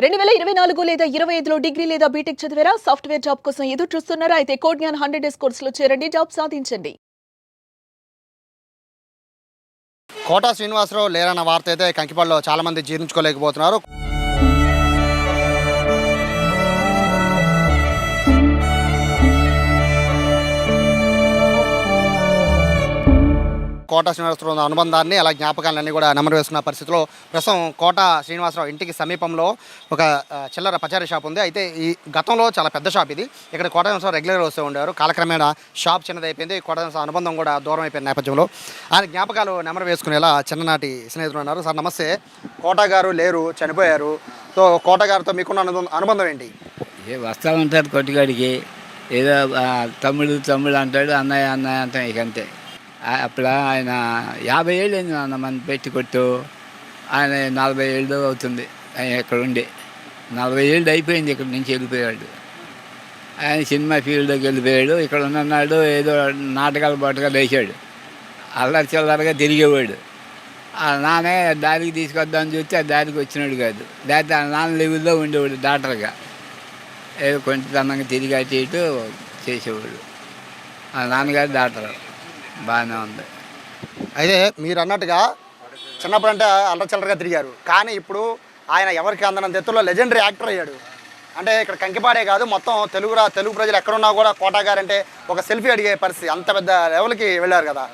2024 లేదా 25లో డిగ్రీ లేదా బీటెక్ చదివారా? సాఫ్ట్‌వేర్ జాబ్ కోసం ఎదురు చూస్తున్నారా? అయితే కోడ్ జ్ఞాన్ 100 డేస్ కోర్సులో చేరండి. జాబ్ సాధించండి. కోటా శ్రీనివాసరావు లేరన్న వార్త అయితే కంకిపాడులో చాలామంది జీర్ణించుకోలేకపోతున్నారు. కోటా శ్రీనివాసరావు ఉన్న అనుబంధాన్ని అలా జ్ఞాపకాలన్నీ కూడా నెమరు వేసుకున్న పరిస్థితిలో ప్రస్తుతం కోటా శ్రీనివాసరావు ఇంటికి సమీపంలో ఒక చిల్లర పచారీ షాప్ ఉంది. అయితే ఈ గతంలో చాలా పెద్ద షాప్ ఇది. ఇక్కడ కోటా శ్రీనివాసరావు రెగ్యులర్గా వస్తూ ఉండేవారు. కాలక్రమేణా షాప్ చిన్నదైపోయింది. కోటా శ్రీనివాసరావు అనుబంధం కూడా దూరం అయిపోయిన నేపథ్యంలో ఆయన జ్ఞాపకాలు నెమరు వేసుకునేలా చిన్ననాటి స్నేహితులు ఉన్నారు. సార్ నమస్తే. కోటా గారు లేరు, చనిపోయారు. సో కోటా గారితో మీకున్న అనుబంధం ఏంటి? వస్తూ ఉంటారు కొట్టుగాడికి, ఏదో తమ్ముడు తమ్ముడు అంటాడు, అన్నయ్య అన్నయ్య అంటాం. ఇక అంతే. అప్పుడు ఆయన 50 ఏళ్ళు అయింది అన్న మన పెట్టి కొట్టు. ఆయన 40 ఏళ్ళు అవుతుంది ఆయన ఇక్కడ ఉండి. 40 ఏళ్ళు అయిపోయింది ఇక్కడ నుంచి వెళ్ళిపోయాడు. ఆయన సినిమా ఫీల్డ్లోకి వెళ్ళిపోయాడు. ఇక్కడ ఉన్నాడు, ఏదో నాటకాలు పాటకాలు వేసాడు. అల్లరి చిల్లరగా తిరిగేవాడు. ఆ నాన్నే దారికి తీసుకొద్దామని చూస్తే ఆ దారికి వచ్చినాడు కాదు. లేకపోతే ఆ నాన్న లెవెల్లో ఉండేవాడు డాక్టర్గా. ఏదో కొంచెం తిరిగి అటు ఇటు చేసేవాడు. ఆ నాన్నగారు డాక్టర్. బాగానే ఉంది. అయితే మీరు అన్నట్టుగా చిన్నప్పుడు అంటే అల్లచిల్లరగా తిరిగారు. కానీ ఇప్పుడు ఆయన ఎవరికి అందనంత ఎత్తులో లెజెండరీ యాక్టర్ అయ్యాడు. అంటే ఇక్కడ కంకిపాడే కాదు, మొత్తం తెలుగు ప్రజలు ఎక్కడున్నా కూడా కోటా గారు అంటే ఒక సెల్ఫీ అడిగే పరిస్థితి, అంత పెద్ద లెవెల్కి వెళ్ళారు కదా.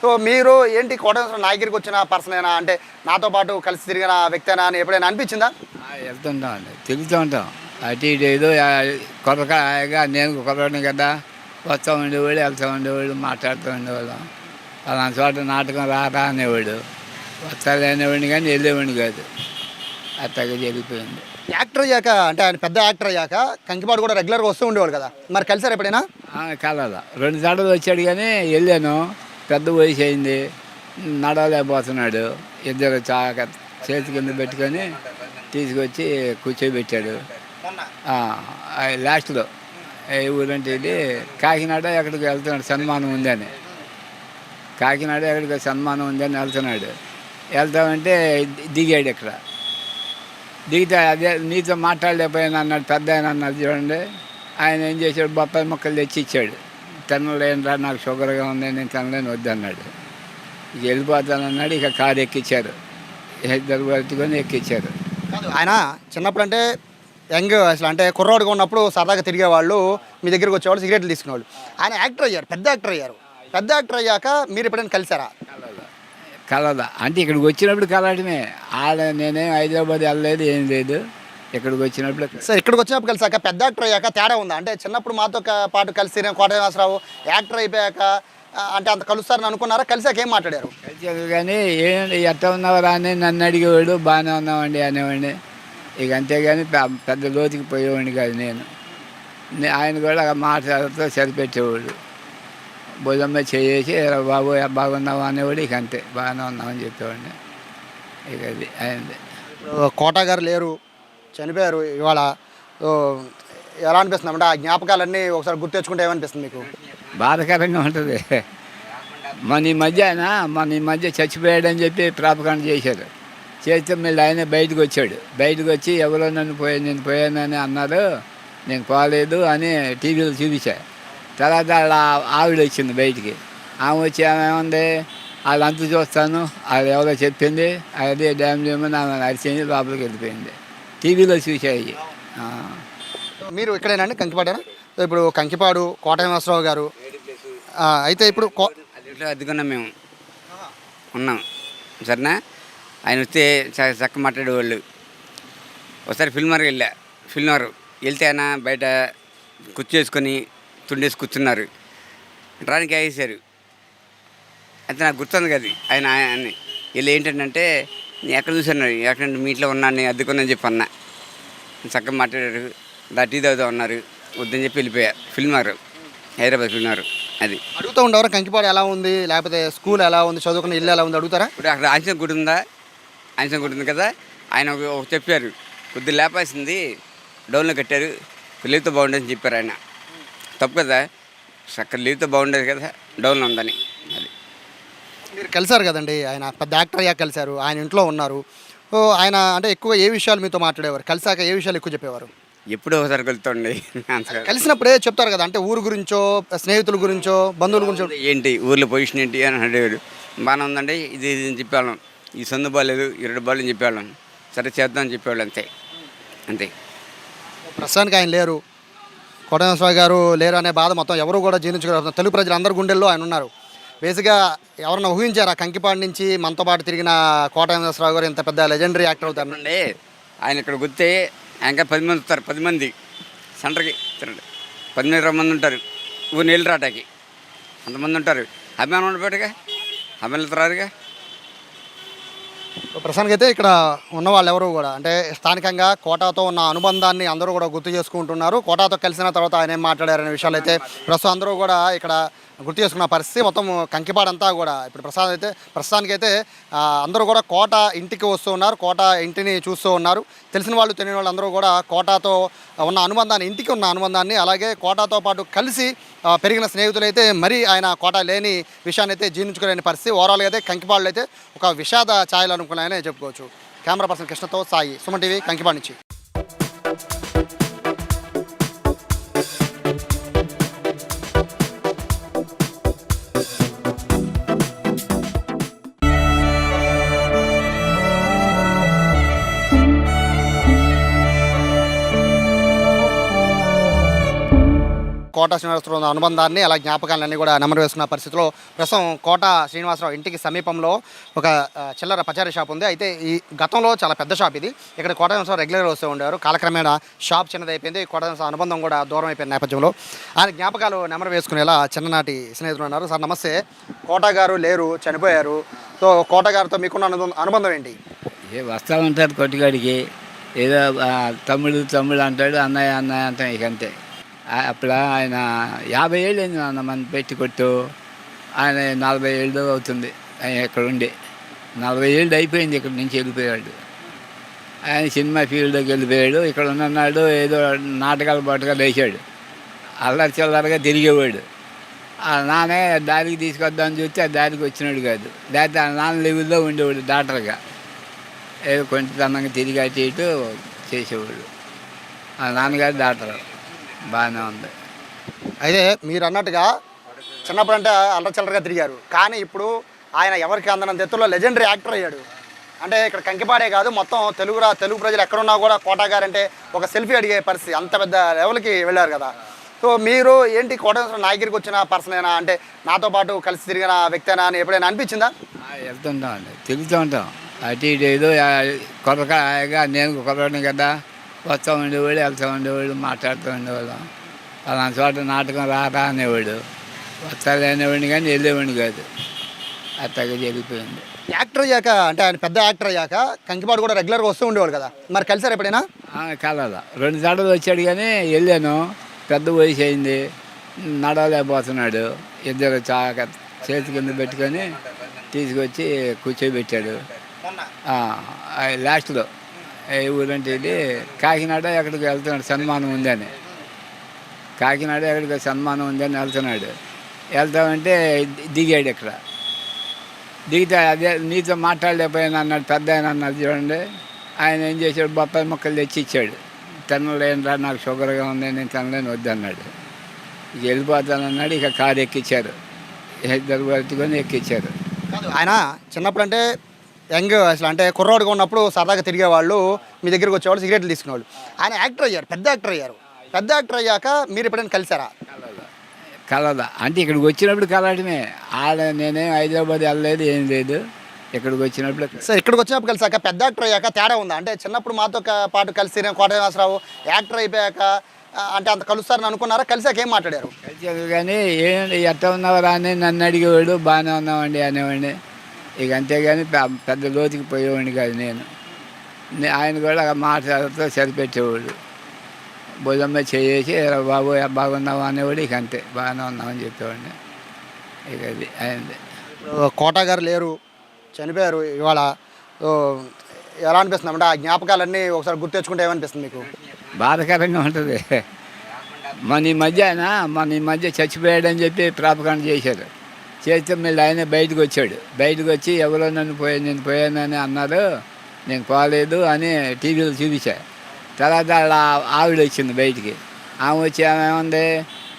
సో మీరు ఏంటి కోటా నా దగ్గరికి వచ్చిన పర్సనేనా, అంటే నాతో పాటు కలిసి తిరిగిన వ్యక్తేనా అని ఎప్పుడైనా అనిపించిందా? వెళ్తుంటాం అండి, తిరుగుతూ ఉంటాం. అటు ఇటు ఏదో కొరకగా నేను కొరకని కదా, వస్తూ ఉండేవాడు, వెళ్తూ ఉండేవాడు, మాట్లాడుతూ ఉండేవాళ్ళం. అలాంటి చోట నాటకం రారా అనేవాడు. వస్తా అనేవాడిని కానీ వెళ్ళేవాడిని కాదు. అట్టగా జరిగిపోయింది. యాక్టర్ అయ్యాక అంటే ఆయన పెద్ద యాక్టర్ అయ్యాక కంకిపాడు కూడా రెగ్యులర్గా వస్తూ ఉండేవాడు కదా, మరి కలిసారు ఎప్పుడైనా? కలద 2 సార్లు వచ్చాడు కానీ వెళ్ళాను. పెద్ద వయసు అయింది, నడవలేకపోతున్నాడు. ఇద్దరు చేతి కింద పెట్టుకొని తీసుకొచ్చి కూర్చోబెట్టాడు. లాస్ట్లో ఏ ఊరంటే ఇది కాకినాడ ఎక్కడికి వెళ్తున్నాడు, సన్మానం ఉందని. కాకినాడ ఎక్కడికి సన్మానం ఉందని వెళ్తామంటే దిగాడు. ఇక్కడ దిగితే అదే నీతో మాట్లాడలేకపోయాను అన్నాడు. పెద్ద ఆయన అన్నాడు చూడండి. ఆయన ఏం చేశాడు, బొప్పాయి మొక్కలు తెచ్చి ఇచ్చాడు. తినలేనురా, నాకు షుగర్గా ఉంది, నేను తినలేని వద్దన్నాడు. ఇక వెళ్ళిపోతానన్నాడు. ఇక కారు ఎక్కించారు, ఇద్దరు పట్టుకొని ఎక్కించారు. ఆయన చిన్నప్పుడు అంటే యంగ్ అసలు అంటే కుర్రోడుగా ఉన్నప్పుడు సరదాగా తిరిగేవాళ్ళు, మీ దగ్గరికి వచ్చేవాళ్ళు, సిగరెట్లు తీసుకునేవాళ్ళు. ఆయన యాక్టర్ అయ్యారు, పెద్ద యాక్టర్ అయ్యారు. పెద్ద యాక్టర్ అయ్యాక మీరు ఎప్పుడైనా కలిసారా? కలదా అంటే ఇక్కడికి వచ్చినప్పుడు కలవడమే. నేనేం హైదరాబాద్ వెళ్ళలేదు, ఏం లేదు. ఇక్కడికి వచ్చినప్పుడు సార్ ఇక్కడికి వచ్చినప్పుడు కలిసాక పెద్ద యాక్టర్ అయ్యాక తేడా ఉందా? అంటే చిన్నప్పుడు మాతో పాటు కలిసి కోటా శ్రీనివాసరావు యాక్టర్ అయిపోయాక అంటే అంత కలుస్తారని అనుకున్నారా? కలిసాక ఏం మాట్లాడారు? కలిసాక కానీ ఎట్లా ఉన్నావరా అని నన్ను అడిగేవాడు. బాగానే ఉన్నామండి అనేవాడిని. ఇక అంతేగాని పెద్ద లోతుకి పోయేవాడిని కాదు నేను. ఆయన కూడా మాట్లాడుతూ సరిపెట్టేవాడు. భుజం మీద చేసి బాబు బాగున్నావా అనేవాడు. ఇక అంతే, బాగానే ఉన్నామని చెప్పేవాడిని. ఇక అది అయింది. కోటా గారు లేరు, చనిపోయారు ఇవాళ. ఎలా అనిపిస్తుంది అంటే ఆ జ్ఞాపకాలన్నీ ఒకసారి గుర్తు తెచ్చుకుంటే ఏమనిపిస్తుంది మీకు? బాధాకరంగా ఉంటుంది. మన ఈ మధ్య చచ్చిపోయాడని చెప్పి ప్రాపకాండ చేశారు. చేస్తే మళ్ళీ ఆయన బయటకు వచ్చాడు. బయటకు వచ్చి ఎవరో నేను పోయానని అన్నారు. నేను పోలేదు అని టీవీలో చూపించాను. తర్వాత వాళ్ళ ఆవిడ వచ్చింది బయటికి. ఆమె వచ్చి ఏమేముంది, వాళ్ళు అంత చూస్తాను, వాళ్ళు ఎవరో చెప్పింది, అదే డ్యామ్ చేయమని ఆమె అరిచింది, లోపలికి వెళ్ళిపోయింది. టీవీలో చూసాయి. మీరు ఇక్కడేనండి, కంకిపాడేనా? ఇప్పుడు కంకిపాడు కోటా శ్రీనివాసరావు గారు అయితే ఇప్పుడు అద్దుకున్నాం, మేము ఉన్నాం సరేనా. ఆయన వస్తే చక్క మాట్లాడేవాళ్ళు. ఒకసారి ఫిల్మర్ వెళ్తే ఆయన బయట కుర్చేసుకొని తుండేసి కూర్చున్నారు. రానికి వేసారు. అయితే నాకు గుర్తుంది కదా ఆయన వీళ్ళు ఏంటంటే, నేను ఎక్కడ చూసాను, ఎక్కడంటే మీ ఇంట్లో ఉన్నాను, నేను అద్దుకున్నాను చెప్పి అన్నా. చక్కగా మాట్లాడారు. టీ తాగుతూ ఉన్నారు. వద్దని చెప్పి వెళ్ళిపోయారు. ఫిల్మర్, హైదరాబాద్ ఫిల్మర్. అది అడుగుతూ ఉండేవారు కంకిపాడు ఎలా ఉంది, లేకపోతే స్కూల్ ఎలా ఉంది, చదువుకున్న ఇల్లు ఎలా ఉంది అడుగుతారా? ఇప్పుడు అక్కడ ఆంజనేయ గుడి ఉంది కదా, ఆయన ఒక చెప్పారు, కొద్దిగా లేపాల్సింది డౌన్లో కట్టారు, లీవ్తో బాగుండేది అని చెప్పారు. ఆయన తప్పు కదా, అక్కడ లీవ్తో బాగుండేది కదా, డౌన్లో ఉందని. అది మీరు కలిసారు కదండి, ఆయన పెద్ద యాక్టర్ అయ్యాక కలిశారు, ఆయన ఇంట్లో ఉన్నారు. ఆయన అంటే ఎక్కువ ఏ విషయాలు మీతో మాట్లాడేవారు? కలిసాక ఏ విషయాలు ఎక్కువ చెప్పేవారు? ఎప్పుడో ఒకసారి కలుతుండే అంతగా. కలిసినప్పుడే చెప్తారు కదా, అంటే ఊరు గురించో, స్నేహితుల గురించో, బంధువుల గురించో. ఏంటి ఊర్లో పొజిషన్ ఏంటి అని అడిగాడు. బాగానే ఉందండి, ఇది అని చెప్పేవాళ్ళం. ఈ సందు బాగాలేదు, ఈ రెండు బాగాలేదు అని చెప్పేవాళ్ళం. సరే చేద్దాం అని చెప్పేవాళ్ళు, అంతే అంతే. ప్రస్తుతానికి ఆయన లేరు, కోట శ్రీనివాసరావు గారు లేరు అనే బాధ మొత్తం ఎవరు కూడా జీర్ణించుకోరు. తెలుగు ప్రజలందరి గుండెల్లో ఆయన ఉన్నారు. బేసిక్గా ఎవరన్నా ఊహించారా కంకిపాడు నుంచి మనతో పాటు తిరిగిన కోట శ్రీనివాసరావు గారు ఇంత పెద్ద లెజెండరీ యాక్టర్ అవుతారు? అండి ఆయన ఇక్కడ గుర్తే ఇంకా 10 మంది వస్తారు. 10 మంది సెంటర్కి 10 మంది ఉంటారు. ఊరు నీళ్ళు రాటాకి అంతమంది ఉంటారు. అభిమానం ఉండబెట్టుగా అభిమానులు రారుగా. ప్రస్తుతానికి అయితే ఇక్కడ ఉన్న వాళ్ళు ఎవరు కూడా అంటే స్థానికంగా కోటాతో ఉన్న అనుబంధాన్ని అందరూ కూడా గుర్తు చేసుకుంటున్నారు. కోటాతో కలిసిన తర్వాత ఆయన ఏం మాట్లాడారనే విషయాలు అయితే ప్రస్తుతం అందరూ కూడా ఇక్కడ గుర్తు చేసుకున్న పరిస్థితి. మొత్తం కంకిపాడంతా కూడా ఇప్పుడు ప్రస్తుతానికైతే అందరూ కూడా కోట ఇంటికి వస్తూ ఉన్నారు, కోట ఇంటిని చూస్తూ ఉన్నారు. తెలిసిన వాళ్ళు తెలియని వాళ్ళు అందరూ కూడా కోటాతో ఉన్న అనుబంధాన్ని, ఇంటికి ఉన్న అనుబంధాన్ని, అలాగే కోటాతో పాటు కలిసి పెరిగిన స్నేహితులైతే మరీ ఆయన కోట లేని విషయాన్ని అయితే జీర్ణించుకోలేని పరిస్థితి. ఓవరాల్గా అయితే కంకిపాడులో అయితే ఒక విషాద ఛాయలు అనుకున్నాయని చెప్పుకోవచ్చు. కెమెరా పర్సన్ కృష్ణతో సాయి, సుమన్ టీవీ, కంకిపాడు నుంచి. కోట శ్రీనివాసరావు అనుబంధాన్ని, అలా జ్ఞాపకాలన్నీ కూడా నెమరు వేసుకున్న పరిస్థితిలో ప్రస్తుతం కోట శ్రీనివాసరావు ఇంటికి సమీపంలో ఒక చిల్లర పచారీ షాప్ ఉంది. అయితే ఈ గతంలో చాలా పెద్ద షాప్ ఇది. ఇక్కడ కోట శ్రీనివాసరావు రెగ్యులర్ వస్తూ ఉండేవారు. కాలక్రమేణా షాప్ చిన్నదైపోయింది. కోట శ్రీనివాసరావు అనుబంధం కూడా దూరం అయిపోయిన నేపథ్యంలో ఆయన జ్ఞాపకాలు నెమరు వేసుకునేలా చిన్ననాటి స్నేహితులు ఉన్నారు. సార్ నమస్తే. కోట గారు లేరు, చనిపోయారు. సో కోట గారితో మీకున్న అనుబంధం ఏంటి? వస్తూ ఉంటారు కొట్టుకాడికి, ఏదో తమ్ముడు అంటాడు, అన్నయ్య అన్నయ్య అంటాం, ఇక అంతే. అప్పుడు ఆయన 50 ఏళ్ళు అయింది అన్న మన పెట్టి కొట్టు. ఆయన 40 ఏళ్ళు అవుతుంది ఆయన ఇక్కడ ఉండి. 40 ఏళ్ళు అయిపోయింది ఇక్కడ నుంచి వెళ్ళిపోయాడు. ఆయన సినిమా ఫీల్డ్లోకి వెళ్ళిపోయాడు. ఇక్కడ ఉన్నాడు, ఏదో నాటకాలు పాటుగా వేసాడు, అల్లరి చిల్లరగా తిరిగేవాడు. ఆ నాన్నే దారికి తీసుకొద్దామని చూస్తే ఆ దారికి వచ్చినాడు కాదు. లేకపోతే ఆ నాన్న లెవెల్లో ఉండేవాడు డాక్టర్గా. ఏదో కొంచెం తిరిగి అటు ఇటు చేసేవాడు. ఆ నాన్నగారు డాక్టర్. బాగానే ఉంది. అయితే మీరు అన్నట్టుగా చిన్నప్పుడు అంటే అల్లచిల్లరగా తిరిగారు, కానీ ఇప్పుడు ఆయన ఎవరికి అందనంత ఎత్తులో లెజెండరీ యాక్టర్ అయ్యాడు. అంటే ఇక్కడ కంకిపాడే కాదు, మొత్తం తెలుగు ప్రజలు ఎక్కడున్నా కూడా కోట గారు అంటే ఒక సెల్ఫీ అడిగే పరిస్థితి, అంత పెద్ద లెవెల్కి వెళ్ళారు కదా. సో మీరు ఏంటి కోట నా దగ్గరికి వచ్చిన పర్సనేనా, అంటే నాతో పాటు కలిసి తిరిగిన వ్యక్తేనా అని ఎప్పుడైనా అనిపించిందా? వెళ్తుంటాం అండి, తిరుగుతూ ఉంటాం అటు ఇటు. ఏదో కొరకగా నేను కొరకని కదా, వస్తూ ఉండేవాడు, వెళ్తూ ఉండేవాడు, మాట్లాడుతూ ఉండేవాళ్ళం. అలాంటి చోట నాటకం రారా అనేవాడు. వస్తాడు అనేవాడిని కానీ వెళ్ళేవాడిని కాదు. అట్టగా జరిగిపోయింది. యాక్టర్ అయ్యాక అంటే ఆయన పెద్ద యాక్టర్ అయ్యాక కంకిపాడు కూడా రెగ్యులర్గా వస్తూ ఉండేవాడు కదా, మరి కలిసారు ఎప్పుడైనా? కలద 2 సార్లు వచ్చాడు కానీ వెళ్ళాను. పెద్ద వయసు అయింది, నడవలేకపోతున్నాడు. ఇద్దరు చేతి కింద పెట్టుకొని తీసుకొచ్చి కూర్చోబెట్టాడు. లాస్ట్లో ఏ ఊరంటే ఇది కాకినాడ ఎక్కడికి వెళ్తున్నాడు, సన్మానం ఉందని. కాకినాడ ఎక్కడికి సన్మానం ఉందని వెళ్తామంటే దిగాడు. ఇక్కడ దిగితే అదే నీతో మాట్లాడలేకపోయాను అన్నాడు, పెద్ద ఆయన అన్నాడు చూడండి. ఆయన ఏం చేశాడు, బొప్పాయి మొక్కలు తెచ్చి ఇచ్చాడు. తినలేనురా, నాకు షుగర్గా ఉంది, నేను తినలేని వద్దన్నాడు. ఇక వెళ్ళిపోతానన్నాడు. ఇక కారు ఎక్కించారు, ఇద్దరు పట్టుకొని ఎక్కించారు. ఆయన చిన్నప్పుడు అంటే యంగ్ అసలు అంటే కుర్రోడుగా ఉన్నప్పుడు సరదాగా తిరిగేవాళ్ళు, మీ దగ్గరికి వచ్చేవాళ్ళు, సిగరెట్లు తీసుకునేవాళ్ళు. ఆయన యాక్టర్ అయ్యారు, పెద్ద యాక్టర్ అయ్యారు. పెద్ద యాక్టర్ అయ్యాక మీరు ఎప్పుడైనా కలిసారా? కలదా అంటే ఇక్కడికి వచ్చినప్పుడు కలవడమే. నేనేం హైదరాబాద్ వెళ్ళలేదు, ఏం లేదు. ఇక్కడికి వచ్చినప్పుడు సార్ ఇక్కడికి వచ్చినప్పుడు కలిసాక పెద్ద యాక్టర్ అయ్యాక తేడా ఉందా? అంటే చిన్నప్పుడు మాతో పాటు కలిసి కోట శ్రీనివాసరావు యాక్టర్ అయిపోయాక అంటే అంత కలుస్తారని అనుకున్నారా? కలిసాక ఏం మాట్లాడారు? కలిసాక కానీ ఏంటి ఎట్లా ఉన్నావరా అని నన్ను అడిగేవాడు. బాగానే ఉన్నామండి అనేవాడిని. ఇక అంతేగాని పెద్ద లోతుకి పోయేవాడిని కాదు నేను. ఆయన కూడా మాట్లాడుతూ సరిపెట్టేవాడు. భుజం మీద చేసి బాబు బాగున్నావా అనేవాడు. ఇక అంతే, బాగానే ఉన్నామని చెప్పేవాడిని. ఇక అది అయింది. కోట గారు లేరు, చనిపోయారు ఇవాళ. ఎలా అనిపిస్తుంది అంటే ఆ జ్ఞాపకాలన్నీ ఒకసారి గుర్తు తెచ్చుకుంటే ఏమనిపిస్తుంది మీకు? బాధాకరంగా ఉంటుంది. మన ఈ మధ్య చచ్చిపోయాడని చెప్పి ప్రాపకాండ చేశారు. చేస్తే మళ్ళీ ఆయన బయటకు వచ్చాడు. బయటకు వచ్చి ఎవరో నేను పోయానని అన్నారు. నేను పోలేదు అని టీవీలో చూపించా. తర్వాత వాళ్ళ ఆవిడ వచ్చింది బయటికి. ఆమె వచ్చి ఆమె ఏముంది,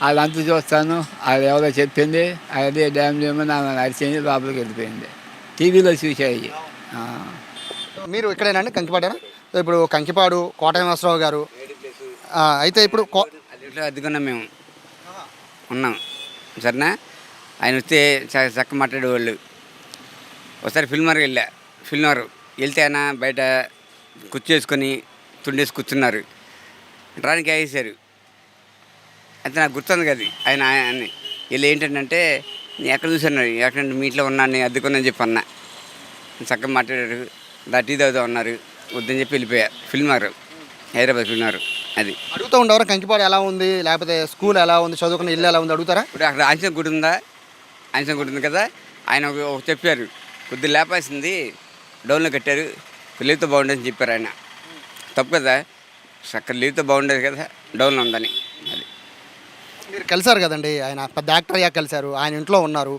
వాళ్ళంతా చూస్తాను, వాళ్ళు ఎవరో చెప్పింది, అదే డ్యామ్ చేయమని ఆమె అరిచింది, లోపలికి వెళ్ళిపోయింది. టీవీలో చూసాయి. మీరు ఇక్కడేనండి కంకిపాడేనా? సో ఇప్పుడు కంకిపాడు కోట శ్రీనివాసరావు గారు అయితే ఇప్పుడు అదిట్లో అద్దుకున్నాం మేము ఉన్నాం. సరేనా, ఆయన వస్తే చక్క మాట్లాడేవాళ్ళు. ఒకసారి ఫిల్మర్కి ఫిల్మర్ వెళ్తే ఆయన బయట కుర్చేసుకొని తుండేసి కూర్చున్నారు. రానికి వేసారు. అయితే నాకు గుర్తుంది కదా ఆయన ఆయన్ని వీళ్ళు ఏంటంటే, నేను ఎక్కడ చూసాను, ఎక్కడంటే మీ ఇంట్లో ఉన్నాను, నేను అద్దుకున్నాను చెప్పి అన్నా. చక్కగా మాట్లాడారు. టీ తాగుతూ ఉన్నారు. వద్దని చెప్పి వెళ్ళిపోయా. ఫిల్మర్, హైదరాబాద్ ఫిల్మర్. అది అడుగుతూ ఉండేవారు కంకిపాడు ఎలా ఉంది, లేకపోతే స్కూల్ ఎలా ఉంది, చదువుకున్న ఇల్లు ఎలా ఉంది అడుగుతారా? ఇప్పుడు అక్కడ ఆంజనేయ గుడి ఉందా, ఆంజనేయ గుడి ఉంది కదా, ఆయన ఒక చెప్పారు, కొద్దిగా లేపాల్సింది డౌన్లో కట్టారు, లీవ్తో బాగుండేదని చెప్పారు. ఆయన తప్పు కదా, అక్కడ లీవ్తో బాగుండేది కదా, డౌన్లో ఉందని. అది మీరు కలిసారు కదండి, ఆయన పెద్ద యాక్టర్ అయ్యాక కలిశారు, ఆయన ఇంట్లో ఉన్నారు.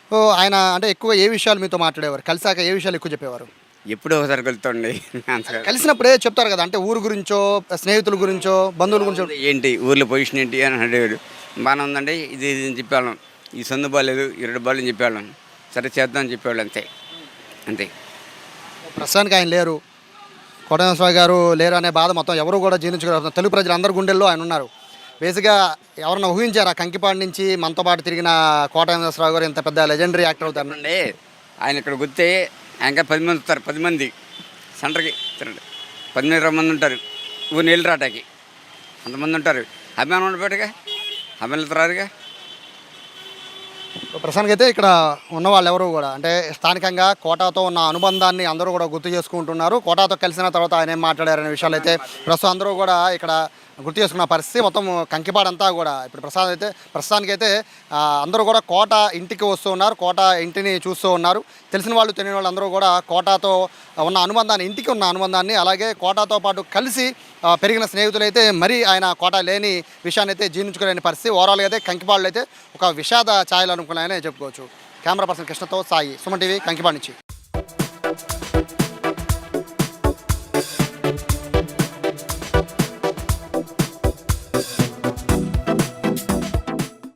సో ఆయన అంటే ఎక్కువ ఏ విషయాలు మీతో మాట్లాడేవారు, కలిసాక ఏ విషయాలు ఎక్కువ చెప్పేవారు? ఎప్పుడో ఒకసారి కలుతుండే. కలిసినప్పుడే చెప్తారు కదా, అంటే ఊరు గురించో, స్నేహితుల గురించో, బంధువుల గురించో. ఏంటి ఊర్లో పొజిషన్ ఏంటి అని అడిగాడు. బాగానే ఉందండి, ఇది అని చెప్పేవాళ్ళం. ఈ సందు బాగాలేదు, ఈ రెండు బాగాలేదు అని చెప్పేవాళ్ళం. సరే చేద్దామని చెప్పేవాళ్ళు. అంతే అంతే. ప్రస్తుతానికి ఆయన లేరు, కోట శ్రీనివాసరావు గారు లేరు అనే బాధ మొత్తం ఎవరు కూడా జీర్ణించుకోరు. తెలుగు ప్రజలు అందరి గుండెల్లో ఆయన ఉన్నారు. బేసిక్గా ఎవరన్నా ఊహించారా కంకిపాడు నుంచి మనతో పాటు తిరిగిన కోట శ్రీనివాసరావు గారు ఇంత పెద్ద లెజెండరీ యాక్టర్ అవుతారు? అండి ఆయన ఇక్కడ గుర్తే ఇంకా 10 మంది వస్తారు. 10 మంది సెంటర్కి 10 మంది ఉంటారు. ఊరు నీళ్ళు రాటాకి అంతమంది ఉంటారు. అభిమానం ఉండబెట్టుగా అభిమానులు రారుగా. ప్రస్తుతానికి అయితే ఇక్కడ ఉన్న వాళ్ళు ఎవరు కూడా అంటే స్థానికంగా కోటాతో ఉన్న అనుబంధాన్ని అందరూ కూడా గుర్తు చేసుకుంటున్నారు. కోటాతో కలిసిన తర్వాత ఆయన ఏం మాట్లాడారనే విషయాలు అయితే ప్రస్తుతం అందరూ కూడా ఇక్కడ గుర్తు చేసుకున్న పరిస్థితి. మొత్తం కంకిపాడంతా కూడా ఇప్పుడు ప్రస్తుతానికైతే అందరూ కూడా కోట ఇంటికి వస్తూ ఉన్నారు, కోట ఇంటిని చూస్తూ ఉన్నారు. తెలిసిన వాళ్ళు తెలియని వాళ్ళు అందరూ కూడా కోటాతో ఉన్న అనుబంధాన్ని, ఇంటికి ఉన్న అనుబంధాన్ని, అలాగే కోటాతో పాటు కలిసి పెరిగిన స్నేహితులైతే మరీ ఆయన కోట లేని విషయాన్ని అయితే జీర్ణించుకోలేని పరిస్థితి. ఓవరాల్గా అయితే కంకిపాడులో అయితే ఒక విషాద ఛాయలు అనుకున్నాయని చెప్పుకోవచ్చు. కెమెరా పర్సన్ కృష్ణతో సాయి, సుమన్ టీవీ, కంకిపాడు నుంచి.